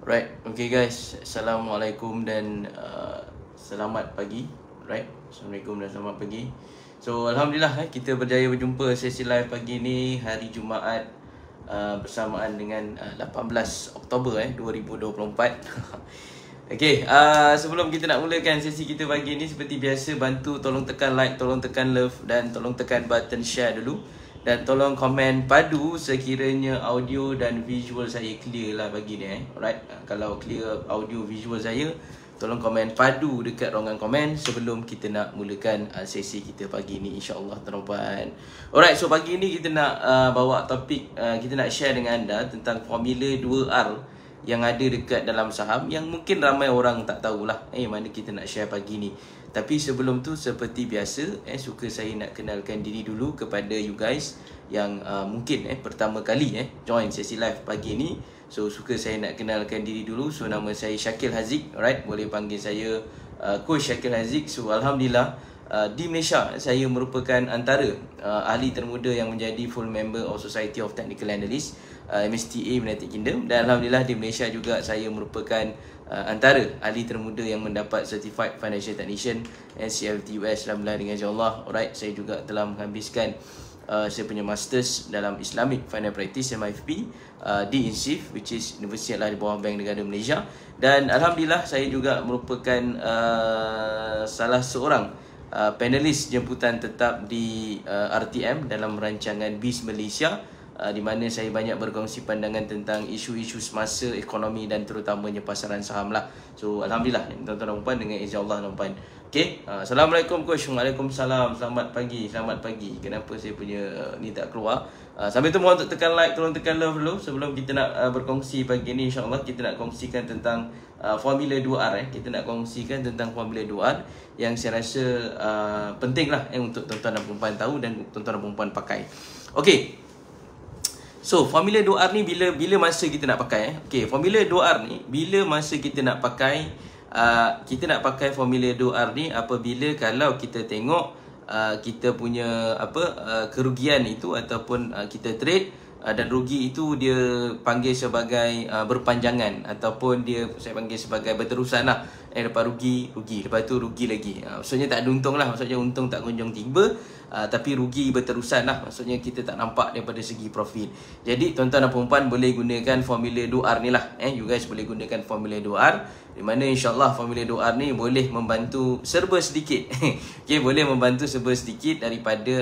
Right, okay guys, Assalamualaikum dan selamat pagi. Right, Assalamualaikum dan selamat pagi. So Alhamdulillah kita berjaya berjumpa sesi live pagi ni hari Jumaat bersamaan dengan 18 Oktober 2024. Okay, sebelum kita nak mulakan sesi kita pagi ni, seperti biasa bantu tolong tekan like, tolong tekan love dan tolong tekan button share dulu. Dan tolong komen padu sekiranya audio dan visual saya clear lah pagi ni Alright, kalau clear audio visual saya, tolong komen padu dekat ruangan komen sebelum kita nak mulakan sesi kita pagi ni, insyaAllah tuan-tuan. Alright, so pagi ni kita nak bawa topik, kita nak share dengan anda tentang formula 2R yang ada dekat dalam saham, yang mungkin ramai orang tak tahulah mana kita nak share pagi ni. Tapi sebelum tu, seperti biasa suka saya nak kenalkan diri dulu kepada you guys yang mungkin pertama kali join sesi live pagi ni. So suka saya nak kenalkan diri dulu. So nama saya Syakil Haziq, alright, boleh panggil saya Coach Syakil Haziq. So Alhamdulillah, di Malaysia saya merupakan antara ahli termuda yang menjadi full member of Society of Technical Analysts, MSTA United Kingdom. Dan Alhamdulillah di Malaysia juga saya merupakan antara ahli termuda yang mendapat Certified Financial Technician CFTUS. Alhamdulillah dengan insyaAllah. Alright, saya juga telah menghabiskan saya punya Masters dalam Islamic Finance Practice MIFP di INSIF, which is Universiti adalah di bawah Bank Negara Malaysia. Dan Alhamdulillah saya juga merupakan salah seorang panelis jemputan tetap di RTM dalam rancangan BIS Malaysia, di mana saya banyak berkongsi pandangan tentang isu-isu semasa ekonomi dan terutamanya pasaran saham lah. So Alhamdulillah tuan-tuan dan puan, dengan izin Allah tuan-puan. Okay, Assalamualaikum Coach. Waalaikumsalam. Selamat pagi, selamat pagi. Kenapa saya punya ni tak keluar? Sambil tu mohon untuk tekan like, tolong tekan love dulu sebelum kita nak berkongsi pagi ni. InsyaAllah kita nak kongsikan tentang Formula 2R. Kita nak kongsikan tentang Formula 2R yang saya rasa penting lah untuk tuan-tuan dan perempuan tahu dan tuan-tuan dan perempuan pakai. Okay, so Formula 2R ni bila masa kita nak pakai Okay, Formula 2R ni bila masa kita nak pakai? Kita nak pakai Formula 2R ni apabila kalau kita tengok kita punya kerugian itu ataupun kita trade dan rugi itu dia panggil sebagai berpanjangan ataupun dia saya panggil sebagai berterusan lah. Lepas rugi, lepas tu rugi lagi. Maksudnya tak ada untung lah, maksudnya untung tak kunjung tiba, tapi rugi berterusan lah. Maksudnya kita tak nampak daripada segi profit. Jadi tuan-tuan dan perempuan boleh gunakan Formula 2R ni lah. You guys boleh gunakan Formula 2R, di mana insyaAllah Formula 2R ni boleh membantu serba sedikit. Okay, boleh membantu serba sedikit daripada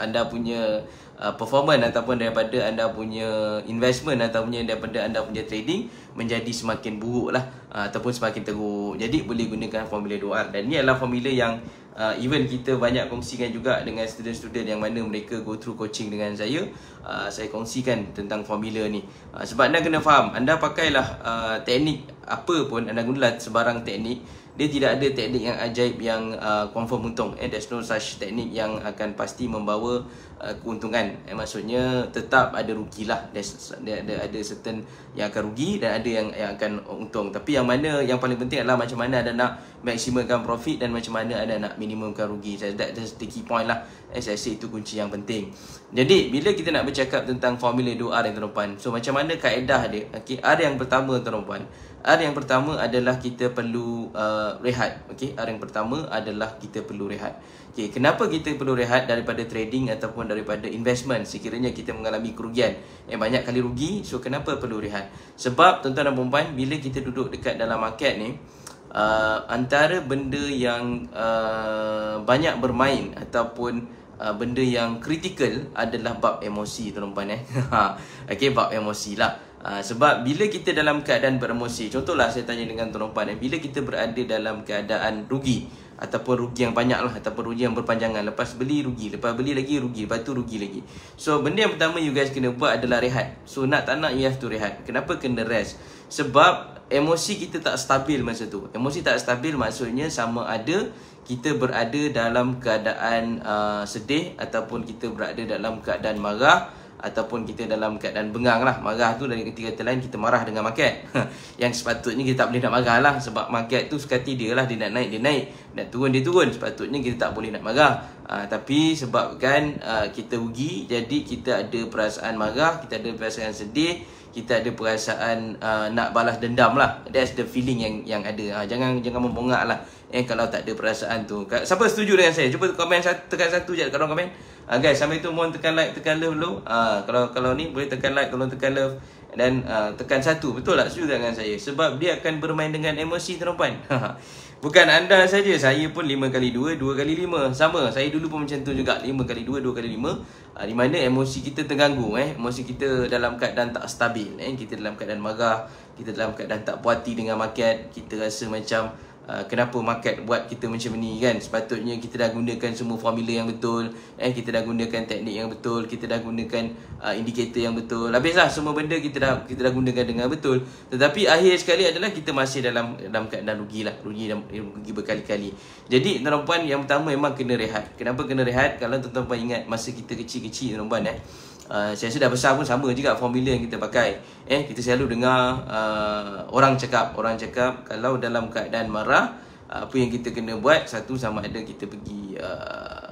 anda punya performance ataupun daripada anda punya investment ataupun daripada anda punya trading menjadi semakin buruk lah ataupun semakin teruk. Jadi boleh gunakan Formula 2R, dan ni adalah formula yang even kita banyak kongsikan juga dengan student-student yang mana mereka go through coaching dengan saya. Saya kongsikan tentang formula ni sebab anda kena faham, anda pakailah teknik apa pun, anda gunalah sebarang teknik, dia tidak ada teknik yang ajaib yang confirm untung. There's no such teknik yang akan pasti membawa keuntungan. Maksudnya tetap ada rugi lah. Ada certain yang akan rugi dan ada yang akan untung. Tapi yang mana yang paling penting adalah macam mana anda nak maksimalkan profit dan macam mana anda nak minimumkan rugi. That's the key point lah. Saya rasa itu kunci yang penting. Jadi bila kita nak bercakap tentang Formula 2R yang tuan-tuan, so macam mana kaedah dia? Okay, ada yang pertama tuan-tuan, ada yang pertama adalah kita perlu rehat. Okay, ada yang pertama adalah kita perlu rehat. Okay, kenapa kita perlu rehat daripada trading ataupun daripada investment sekiranya kita mengalami kerugian banyak kali rugi? So kenapa perlu rehat? Sebab tuan-tuan dan perempuan, bila kita duduk dekat dalam market ni, antara benda yang banyak bermain ataupun benda yang kritikal adalah bab emosi tuan-tuan. Okay, bab emosi lah. Sebab bila kita dalam keadaan beremosi, contohlah saya tanya dengan tuan-tuan, bila kita berada dalam keadaan rugi ataupun rugi yang banyak lah, ataupun rugi yang berpanjangan, lepas beli rugi, lepas beli lagi rugi, lepas tu rugi lagi. So benda yang pertama you guys kena buat adalah rehat. So nak tak nak you have to rehat. Kenapa kena rest? Sebab emosi kita tak stabil masa tu. Emosi tak stabil maksudnya sama ada kita berada dalam keadaan sedih ataupun kita berada dalam keadaan marah ataupun kita dalam keadaan bengang lah. Marah tu dari kata lain kita marah dengan market. Yang sepatutnya kita tak boleh nak marah lah, sebab market tu sekati dia lah, dia nak naik dia naik, nak turun dia turun. Sepatutnya kita tak boleh nak marah. Tapi sebabkan kita rugi, jadi kita ada perasaan marah, kita ada perasaan sedih, kita ada perasaan nak balas dendam lah. That's the feeling yang ada. Jangan membongak lah kalau tak ada perasaan tu. Siapa setuju dengan saya? Cuba komen tekan satu je kat ruang komen. Guys, sampai tu mohon tekan like, tekan love dulu. Kalau ni boleh tekan like, tolong tekan love. Dan tekan satu. Betul tak setuju dengan saya? Sebab dia akan bermain dengan emosi tuan-tuan. Bukan anda saja, saya pun 5x2, 2x5. Sama, saya dulu pun macam tu juga, 5x2, 2x5. Di mana emosi kita terganggu. Emosi kita dalam keadaan tak stabil. Kita dalam keadaan marah, kita dalam keadaan tak puas hati dengan market. Kita rasa macam kenapa market buat kita macam ni kan. Sepatutnya kita dah gunakan semua formula yang betul, kita dah gunakan teknik yang betul, kita dah gunakan indikator yang betul. Habislah semua benda kita dah gunakan dengan betul. Tetapi akhir sekali adalah kita masih dalam keadaan rugi lah, rugi berkali-kali. Jadi tuan-tuan, yang pertama memang kena rehat. Kenapa kena rehat? Kalau tuan-tuan ingat masa kita kecil-kecil tuan-tuan, saya sudah besar pun sama juga formula yang kita pakai. Kita selalu dengar orang cakap kalau dalam keadaan marah, apa yang kita kena buat, satu sama ada kita pergi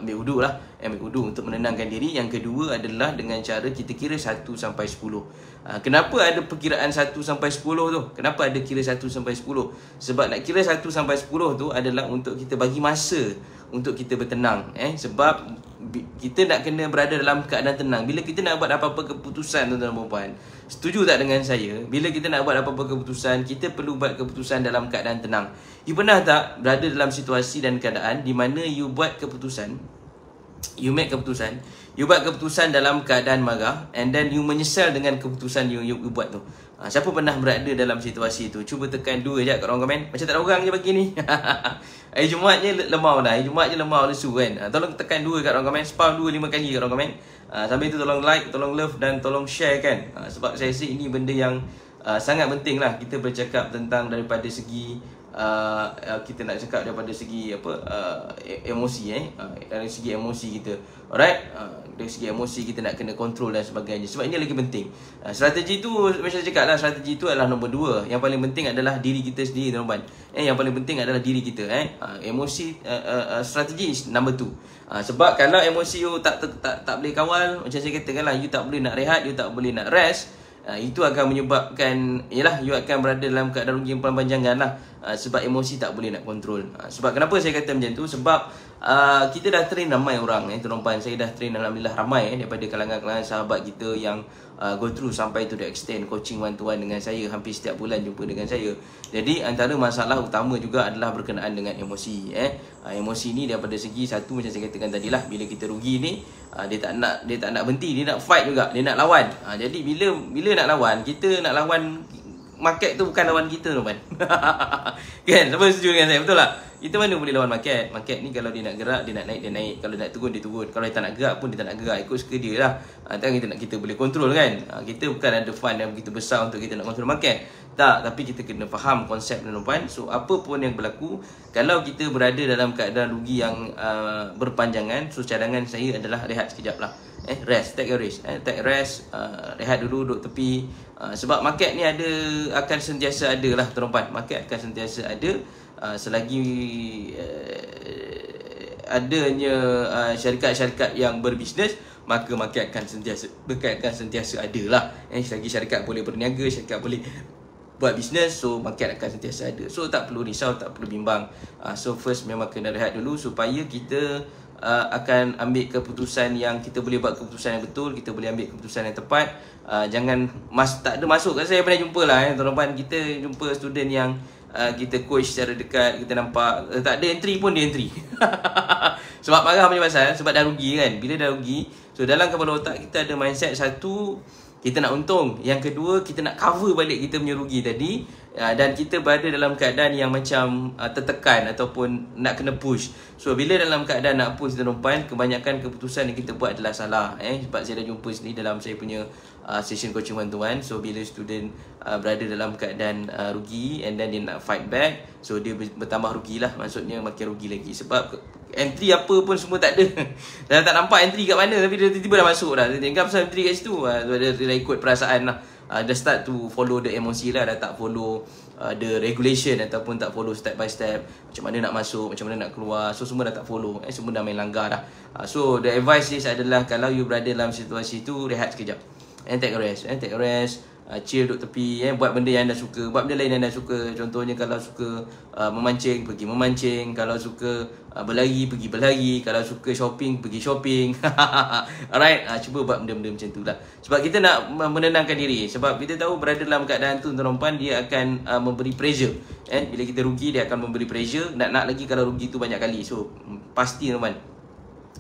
ambil wuduk lah, ambil wuduk untuk menenangkan diri. Yang kedua adalah dengan cara kita kira 1 sampai 10. Kenapa ada perkiraan 1 sampai 10 tu? Kenapa ada kira 1 sampai 10? Sebab nak kira 1 sampai 10 tu adalah untuk kita bagi masa untuk kita bertenang. Sebab kita nak kena berada dalam keadaan tenang. Bila kita nak buat apa-apa keputusan, tuan-tuan dan puan, setuju tak dengan saya? Bila kita nak buat apa-apa keputusan, kita perlu buat keputusan dalam keadaan tenang. You pernah tak berada dalam situasi dan keadaan di mana you buat keputusan, you buat keputusan dalam keadaan marah, and then you menyesal dengan keputusan you buat tu? Siapa pernah berada dalam situasi tu? Cuba tekan 2 je kat ruang komen. Macam tak ada orang je pagi ni. Hari Jumaat je lemau dah. Hari Jumaat je lemau lesu kan. Tolong tekan 2 kat ruang komen. Spam 2-5 kali kat ruang komen. Sambil tu tolong like, tolong love dan tolong share kan. Sebab saya rasa ini benda yang sangat penting lah. Kita bercakap tentang daripada segi kita nak cakap daripada segi emosi dari segi emosi kita. Alright, dari segi emosi kita nak kena kontrol dan sebagainya. Sebab ini lagi penting. Strategi tu macam saya cakap lah, strategi tu adalah nombor 2. Yang paling penting adalah diri kita sendiri tuan-tuan. Yang paling penting adalah diri kita. Emosi, strategi is number 2. Sebab kalau emosi you tak boleh kawal, macam saya katakan lah, you tak boleh nak rehat, you tak boleh nak rest, itu akan menyebabkan you akan berada dalam keadaan rugi yang panjangan lah. Sebab emosi tak boleh nak kontrol. Sebab kenapa saya kata macam tu? Sebab kita dah train ramai orang, tuan-tuan. Saya dah train alhamdulillah ramai daripada kalangan-kalangan sahabat kita yang go through sampai to the extent coaching one-to-one dengan saya. Hampir setiap bulan jumpa dengan saya. Jadi antara masalah utama juga adalah berkenaan dengan emosi. Emosi ni daripada segi satu, macam saya katakan tadi lah, bila kita rugi ni, dia tak nak berhenti, dia nak fight juga, dia nak lawan. Jadi bila nak lawan, kita nak lawan market tu, bukan lawan kita tuan-tuan. Kan? Siapa setuju dengan saya? Betul tak? Kita mana boleh lawan market? Market ni kalau dia nak gerak, dia nak naik, dia naik. Kalau nak turun, dia turun. Kalau dia tak nak gerak pun, dia tak nak gerak. Ikut suka dia lah. Tak kita boleh kontrol kan? Kita bukan ada fund yang begitu besar untuk kita nak kontrol market. Tak, tapi kita kena faham konsep tuan-tuan. So, apa pun yang berlaku, kalau kita berada dalam keadaan rugi yang berpanjangan, so cadangan saya adalah rehat sekejap lah. Rest, take a rest. Take rest, rehat dulu, duduk tepi. Sebab market ni akan sentiasa ada lah tuan-tuan. Market akan sentiasa ada selagi adanya syarikat-syarikat yang berbisnes, maka market akan sentiasa ada lah. Selagi syarikat boleh berniaga, syarikat boleh buat bisnes, so market akan sentiasa ada. So tak perlu risau, tak perlu bimbang. So first memang kena rehat dulu supaya kita akan ambil keputusan yang kita boleh buat, keputusan yang betul, kita boleh ambil keputusan yang tepat. Jangan tak ada masuk. Saya pernah jumpa lah tuan-tuan, kita jumpa student yang kita coach secara dekat, kita nampak tak ada entry pun dia entry. Sebab marah punya pasal, sebab dah rugi kan. Bila dah rugi, so dalam kepala otak kita ada mindset, satu, kita nak untung. Yang kedua, kita nak cover balik kita punya rugi tadi. Dan kita berada dalam keadaan yang macam tertekan ataupun nak kena push. So bila dalam keadaan nak push tuan-tuan, kebanyakan keputusan yang kita buat adalah salah. Sebab saya dah jumpa sendiri dalam saya punya session coaching one-to-one. So bila student berada dalam keadaan rugi and then dia nak fight back, so dia bertambah rugilah, maksudnya makin rugi lagi. Sebab Entry apa pun semua tak ada. Dah tak nampak entry kat mana, tapi dia tiba-tiba dah masuk dah. Dia tengok pasal entry kat situ. Dia dah ikut perasaan lah. Dah start to follow the MOC lah. Dah tak follow the regulation ataupun tak follow step by step. Macam mana nak masuk, macam mana nak keluar. So semua dah tak follow. Semua dah main langgar dah. So the advice is adalah kalau you berada dalam situasi tu, rehat sekejap. And take a rest. Take a rest. Chill duduk tepi, buat benda yang anda suka, buat benda lain yang anda suka. Contohnya kalau suka memancing, pergi memancing. Kalau suka berlari, pergi berlari. Kalau suka shopping, pergi shopping. Alright, cuba buat benda-benda macam tu lah. Sebab kita nak menenangkan diri. Sebab kita tahu berada dalam keadaan tu, tuan-tuan, dia akan memberi pressure. Bila kita rugi, dia akan memberi pressure. Nak lagi kalau rugi tu banyak kali. So pasti, tuan-tuan,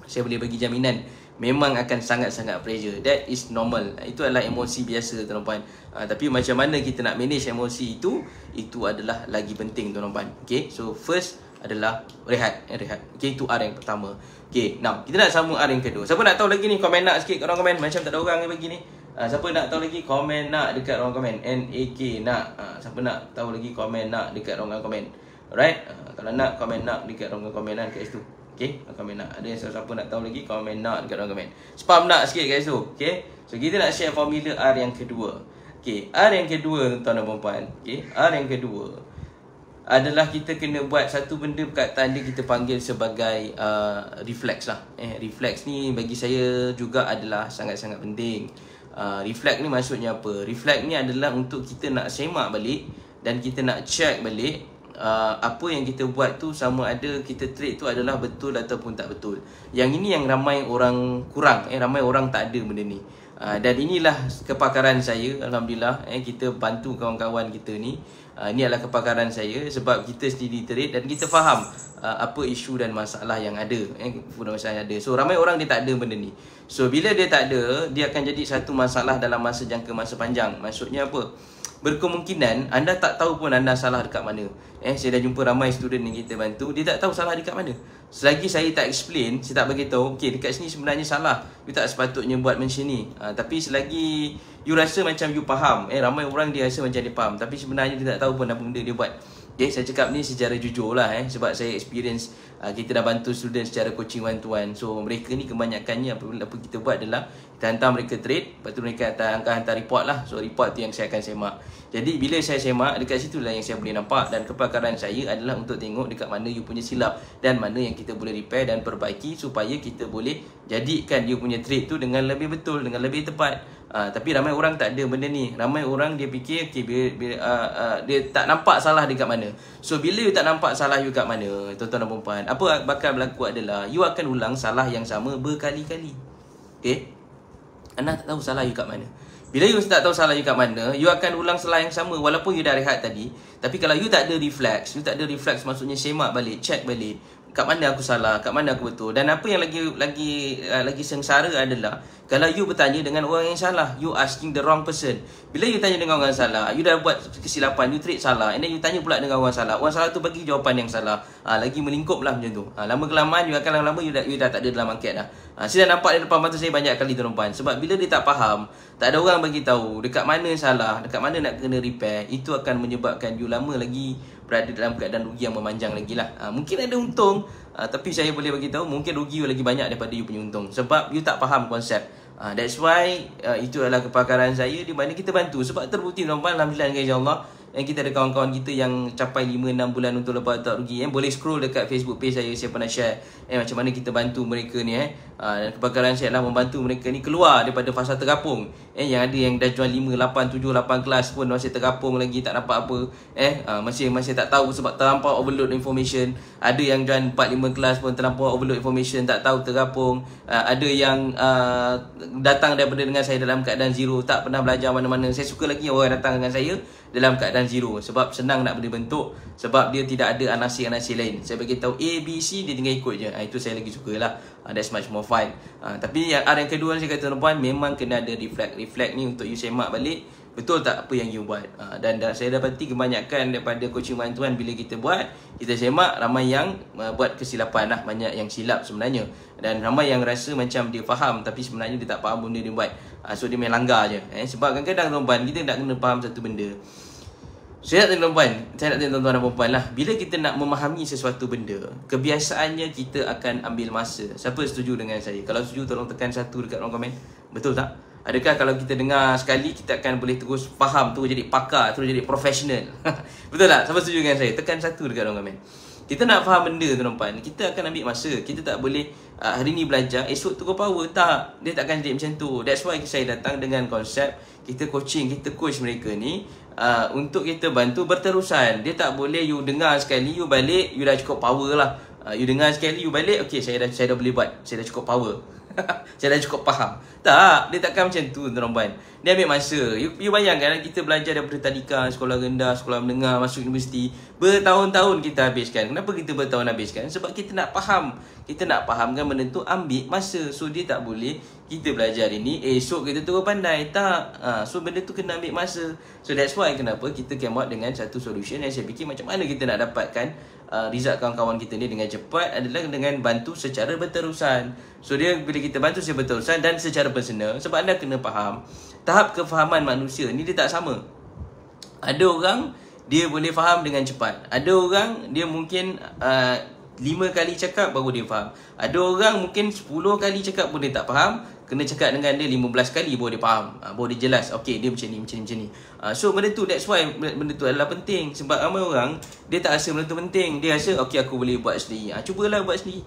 saya boleh bagi jaminan memang akan sangat-sangat pressure. That is normal. Itu adalah emosi biasa, tuan-tuan. Tapi macam mana kita nak manage emosi itu adalah lagi penting, tuan-tuan. Okay, so first adalah rehat. Okay, itu R yang pertama. Okay, now kita nak sambung R yang kedua. Siapa nak tahu lagi ni, komen nak sikit kat orang komen. Macam tak ada orang yang bagi ni. Siapa nak tahu lagi, komen nak dekat orang komen. NAK nak. Siapa nak tahu lagi, komen nak dekat orang komen. Alright, kalau nak, komen nak dekat orang komen kan kat situ. Okay, komen nak. Ada yang siapa nak tahu lagi, komen nak dekat dalam komen. Spam nak sikit guys tu. Okay, so kita nak share formula R yang kedua. Okay, R yang kedua, tuan-tuan dan puan-puan. Okay, R yang kedua adalah kita kena buat satu benda perkataan dia kita panggil sebagai reflex lah. Reflex ni bagi saya juga adalah sangat-sangat penting. Reflex ni maksudnya apa? Reflex ni adalah untuk kita nak semak balik dan kita nak check balik apa yang kita buat tu sama ada kita trade tu adalah betul ataupun tak betul. Yang ini yang ramai orang kurang, ramai orang tak ada benda ni. Dan inilah kepakaran saya, alhamdulillah. Kita bantu kawan-kawan kita ni. Ini adalah kepakaran saya sebab kita sendiri trade dan kita faham apa isu dan masalah yang ada. Masalah yang ada. So ramai orang dia tak ada benda ni. So bila dia tak ada, dia akan jadi satu masalah dalam masa jangka masa panjang. Maksudnya apa? Berkemungkinan anda tak tahu pun anda salah dekat mana. Saya dah jumpa ramai student yang kita bantu, dia tak tahu salah dekat mana. Selagi saya tak explain, saya tak bagi tahu, okey dekat sini sebenarnya salah, you tak sepatutnya buat macam ni. Tapi selagi you rasa macam you faham, ramai orang dia rasa macam dia faham, tapi sebenarnya dia tak tahu pun apa benda dia buat. Okay, saya cakap ni secara jujur lah sebab saya experience, kita dah bantu student secara coaching one to one. So mereka ni kebanyakannya apa kita buat adalah kita hantar mereka trade, lepas tu mereka hantar report lah. So report tu yang saya akan semak. Jadi bila saya semak, dekat situ lah yang saya boleh nampak. Dan kepakaran saya adalah untuk tengok dekat mana you punya silap dan mana yang kita boleh repair dan perbaiki supaya kita boleh jadikan you punya trade tu dengan lebih betul, dengan lebih tepat. Tapi ramai orang tak ada benda ni. Ramai orang dia fikir dia tak nampak salah dekat mana. So bila you tak nampak salah you kat mana, tuan-tuan dan puan-puan, apa bakal berlaku adalah you akan ulang salah yang sama berkali-kali. Okay, anda tak tahu salah you kat mana. Bila you tak tahu salah you kat mana, you akan ulang salah yang sama walaupun you dah rehat tadi. Tapi kalau you tak ada reflex, maksudnya semak balik, check balik kat mana aku salah, kat mana aku betul. Dan apa yang lagi sengsara adalah kalau you bertanya dengan orang yang salah, you asking the wrong person. Bila you tanya dengan orang salah, you dah buat kesilapan, you trade salah, and then you tanya pula dengan orang salah. Orang salah tu bagi jawapan yang salah. Lagi melingkup lah macam tu. Lama kelamaan you akan lama-lama you dah tak ada dalam market dah. Saya dah nampak di depan mata saya banyak kali, tuan-tuan. Sebab bila dia tak faham, tak ada orang bagi tahu dekat mana salah, dekat mana nak kena repair, itu akan menyebabkan you lama lagi berada dalam keadaan rugi yang memanjang lagi lah. Mungkin ada untung, tapi saya boleh bagi tahu mungkin rugi you lagi banyak daripada you punya untung. Sebab you tak faham konsep. That's why itu adalah kepakaran saya di mana kita bantu. Sebab terbukti, tuan-tuan, alhamdulillah, insya-Allah. Yang kita ada kawan-kawan kita yang capai 5-6 bulan untuk lepas tak rugi. Boleh scroll dekat Facebook page saya pernah share macam mana kita bantu mereka ni. Dan kepakaran saya adalah membantu mereka ni keluar daripada fasa terapung. Yang ada yang dah jual 5, 8, 7, 8 kelas pun masih terapung lagi, tak dapat apa. Masih tak tahu sebab terlampau overload information. Ada yang jual 4, 5 kelas pun terlampau overload information, tak tahu terapung. Ada yang datang daripada dengan saya dalam keadaan zero, tak pernah belajar mana-mana. Saya suka lagi orang datang dengan saya dalam keadaan zero sebab senang nak boleh bentuk, sebab dia tidak ada anasir-anasir lain. Saya bagi tahu A, B, C, dia tinggal ikut je. Itu saya lagi sukalah. That's much more fun. Tapi yang R yang kedua saya kata, tuan-puan, memang kena ada reflect ni untuk you semak balik betul tak apa yang you buat. Dan saya dapati kebanyakan daripada coaching one-to-one, bila kita buat, kita semak, ramai yang buat kesilapan lah. Banyak yang silap sebenarnya. Dan ramai yang rasa macam dia faham, tapi sebenarnya dia tak faham benda dia buat. So dia main langgar je. Sebab kadang-kadang, tuan-puan, kita nak kena faham satu benda. Saya nak tanya tuan-tuan, tuan-tuan dan puan lah. Bila kita nak memahami sesuatu benda, kebiasaannya kita akan ambil masa. Siapa setuju dengan saya? Kalau setuju tolong tekan 1 dekat ruang komen. Betul tak? Adakah kalau kita dengar sekali, kita akan boleh terus faham, terus jadi pakar, terus jadi profesional? Betul tak? Siapa setuju dengan saya? Tekan 1 dekat ruang komen. Kita nak faham benda tuan-tuan, kita akan ambil masa. Kita tak boleh hari ni belajar, esok tukar power. Tak, dia takkan jadi macam tu. That's why saya datang dengan konsep kita coaching, kita coach mereka ni untuk kita bantu berterusan. Dia tak boleh you dengar sekali, you balik, you dah cukup power lah. You dengar sekali, you balik, okay, saya dah boleh buat, saya dah cukup power. Saya dah cukup faham. Tak, dia takkan macam tu tuan-tuan. Dia ambil masa. You bayangkan kita belajar daripada tadika, sekolah rendah, sekolah menengah, masuk universiti, bertahun-tahun kita habiskan. Kenapa kita bertahun habiskan? Sebab kita nak faham. Kita nak fahamkan benda tu ambil masa. So dia tak boleh kita belajar ini, esok kita terus pandai. Tak. So benda tu kena ambil masa. So that's why kenapa kita came out dengan satu solution yang saya fikir macam mana kita nak dapatkan result kawan-kawan kita ni dengan cepat adalah dengan bantu secara berterusan. So dia bila kita bantu secara berterusan dan secara personal, sebab anda kena faham tahap kefahaman manusia ni dia tak sama. Ada orang dia boleh faham dengan cepat. Ada orang dia mungkin 5 kali cakap baru dia faham. Ada orang mungkin 10 kali cakap pun dia tak faham. Kena cakap dengan dia 15 kali baru dia faham, baru dia jelas. Okay, dia macam ni. So benda tu, that's why benda tu adalah penting. Sebab ramai orang dia tak rasa benda tu penting. Dia rasa okay, aku boleh buat sendiri. Cubalah buat sendiri.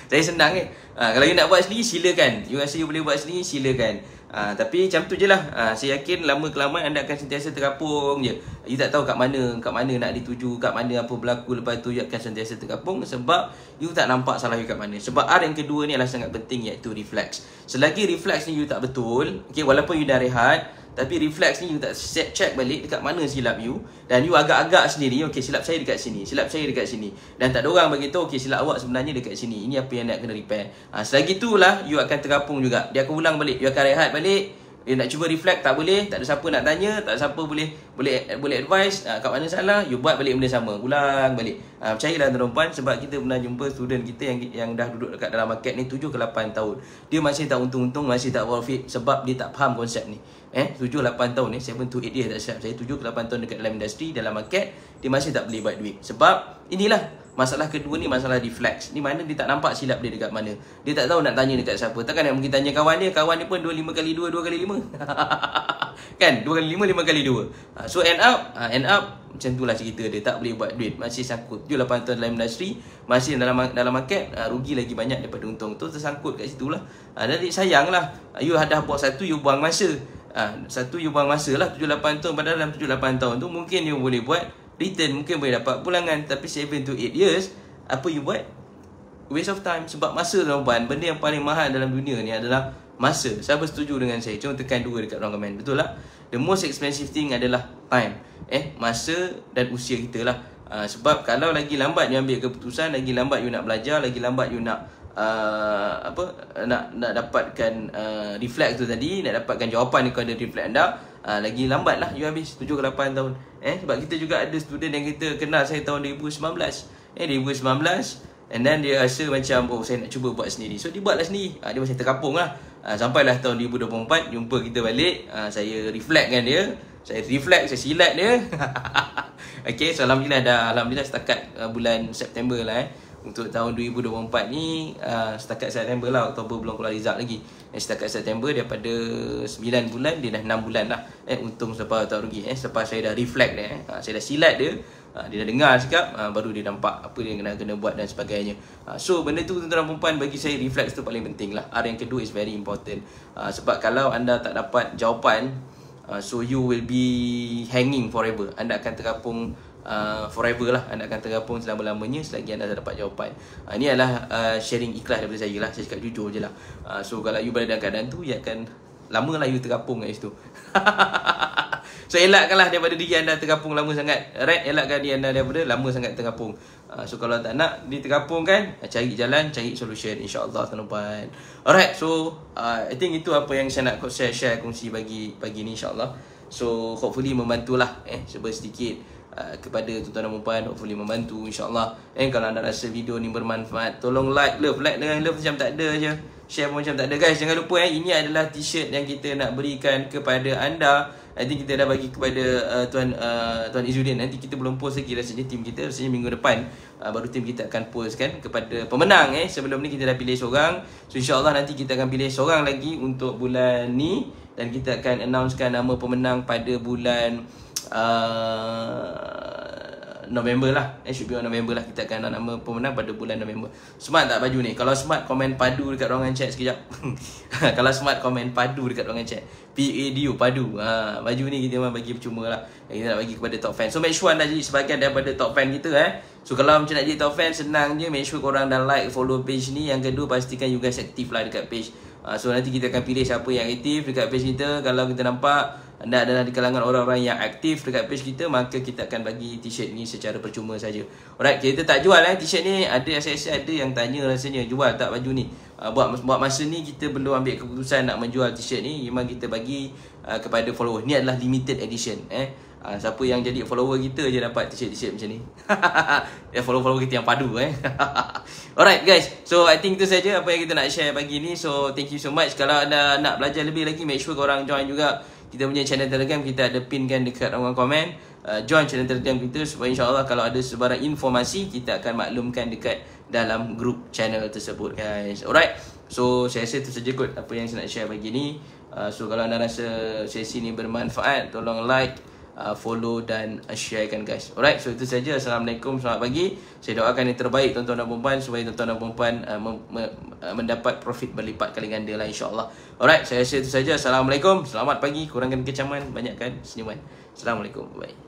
Saya senang kalau you nak buat sendiri, silakan. You rasa you boleh buat sendiri, silakan. Tapi macam tu je lah. Saya yakin lama kelamaan anda akan sentiasa terkapung je. You tak tahu kat mana nak dituju, kat mana apa berlaku. Lepas tu you akan sentiasa terkapung sebab you tak nampak salah you kat mana. Sebab R yang kedua ni adalah sangat penting, iaitu reflex. Selagi reflex ni you tak betul, okay, walaupun you dah rehat, tapi reflex ni you tak check balik dekat mana silap you, dan you agak-agak sendiri, okay, silap saya dekat sini, silap saya dekat sini, dan tak ada orang beritahu, okay, silap awak sebenarnya dekat sini, ini apa yang nak kena repair. Selagi itulah you akan terkapung juga. Dia akan ulang balik, you akan rehat balik. You nak cuba reflect tak boleh, tak ada siapa nak tanya, tak ada siapa boleh advice, kat mana salah, you buat balik benda sama, ulang balik. Percayalah tuan-tuan, sebab kita pernah jumpa student kita yang dah duduk dekat dalam market ni 7 ke 8 tahun. Dia masih tak untung-untung, masih tak profit sebab dia tak faham konsep ni. 7-8 tahun ni, 7 to 8 years tak silap saya, 7 ke 8 tahun dekat dalam industri, dalam market, dia masih tak boleh buat duit. Sebab inilah masalah kedua ni, masalah reflex. Ni mana dia tak nampak silap dia dekat mana. Dia tak tahu nak tanya dekat siapa. Takkan nak mungkin tanya kawan dia pun 25 kali 2, 2 kali 5. Kan? 2 kali 5, 5 kali 2. So end up macam itulah cerita dia, tak boleh buat duit, masih sangkut. Dia 8 tahun dalam industri, masih dalam market, rugi lagi banyak daripada untung. Tu tersangkut kat situ lah. Jadi sayanglah, you dah buat satu, you buang masa. Satu you buang masa lah 7-8 tahun. Padahal dalam 7-8 tahun tu mungkin you boleh buat return, mungkin boleh dapat pulangan. Tapi 7 to 8 years, apa you buat? Waste of time. Sebab masa tuan-tuan, benda yang paling mahal dalam dunia ni adalah masa. Siapa setuju dengan saya? Cuma tekan 2 dekat ruang komen. Betul lah? The most expensive thing adalah time. Masa dan usia kita lah. Sebab kalau lagi lambat you ambil keputusan, lagi lambat you nak belajar, lagi lambat you nak nak dapatkan reflect tu tadi, nak dapatkan jawapan kepada reflect anda, lagi lambat lah you habis 7 ke 8 tahun. Sebab kita juga ada student yang kita kenal saya tahun 2019, 2019, and then dia rasa macam, oh saya nak cuba buat sendiri. So dia buatlah sendiri. Dia masih terkapung lah. Sampailah tahun 2024 jumpa kita balik, saya reflect dengan dia, saya silat dia. Okay, so Alhamdulillah setakat bulan September lah untuk tahun 2024 ni, setakat September lah, Oktober belum keluar result lagi. Setakat September daripada 9 bulan, dia dah 6 bulan lah. Untung selepas tak rugi. Selepas saya dah reflect dia, saya dah silat dia, dia dah dengar cakap, baru dia nampak apa dia kena buat dan sebagainya. So benda tu tuan-tuan dan puan, bagi saya reflex tu paling penting lah. R yang kedua is very important. Sebab kalau anda tak dapat jawapan, so you will be hanging forever. Anda akan terkapung forever lah. Anda akan terkapung selama-lamanya selagi anda tak dapat jawapan. Ini adalah sharing ikhlas daripada saya lah. Saya cakap jujur je lah. So kalau you berada dalam keadaan tu, you akan lama lah you terkapung kat situ. So elakkanlah daripada diri anda terkapung lama sangat. Right? Elakkan diri anda daripada lama sangat terkapung. So kalau tak nak diterkapungkan, cari jalan, cari solution, insyaAllah tuan-tuan. Alright, so I think itu apa yang saya nak share kongsi pagi ni, insyaAllah. So hopefully membantulah sedikit kepada tuan-tuan dan puan, hopefully membantu, insyaAllah. Kalau anda rasa video ni bermanfaat, tolong like dengan love macam tak ada je, share macam tak ada. Guys, jangan lupa ini adalah t-shirt yang kita nak berikan kepada anda Nanti kita dah bagi kepada Tuan Izzuddin. Nanti kita belum post lagi rasanya tim kita. Rasanya minggu depan baru tim kita akan post kan kepada pemenang. Sebelum ni kita dah pilih seorang. So insyaAllah nanti kita akan pilih seorang lagi untuk bulan ni. Dan kita akan announcekan nama pemenang pada bulan November lah. Should be on November lah. Kita akan nama pemenang pada bulan November. Smart tak baju ni? Kalau smart, komen padu dekat ruangan chat sekejap. Kalau smart, komen padu dekat ruangan chat. PADU, padu. Baju ni kita memang bagi percuma lah. Kita nak bagi kepada top fan. So make sure anda jadi sebahagian daripada top fan kita. So kalau macam nak jadi top fan, senang je. Make sure korang dah like, follow page ni. Yang kedua, pastikan you guys aktif lah dekat page. So nanti kita akan pilih siapa yang aktif dekat page kita. Kalau kita nampak anda adalah di kalangan orang-orang yang aktif dekat page kita, maka kita akan bagi t-shirt ni secara percuma saja. Alright, kita tak jual t-shirt ni. Ada saya ada yang tanya rasanya jual tak baju ni. Buat masa ni kita belum ambil keputusan nak menjual t-shirt ni. Memang kita bagi kepada follower. Ni adalah limited edition. Siapa yang jadi follower kita je dapat t-shirt macam ni. Follower kita yang padu. Alright guys, so I think itu saja apa yang kita nak share pagi ni. So thank you so much. Kalau anda nak belajar lebih lagi, make sure korang join juga kita punya channel Telegram. Kita ada pinkan dekat ruangan komen. Join channel Telegram kita supaya insyaAllah kalau ada sebarang informasi, kita akan maklumkan dekat dalam grup channel tersebut guys. Alright, so saya rasa itu saja kot apa yang saya nak share pagi ni. So kalau anda rasa sesi ni bermanfaat, tolong like, follow dan sharekan guys. Alright, so itu saja. Assalamualaikum, selamat pagi. Saya doakan yang terbaik tuan-tuan dan puan-puan supaya tuan-tuan dan puan-puan mendapat profit berlipat kali ganda lah insyaAllah. Alright, saya rasa itu saja. Assalamualaikum, selamat pagi. Kurangkan kecaman, banyakkan senyuman. Assalamualaikum, bye.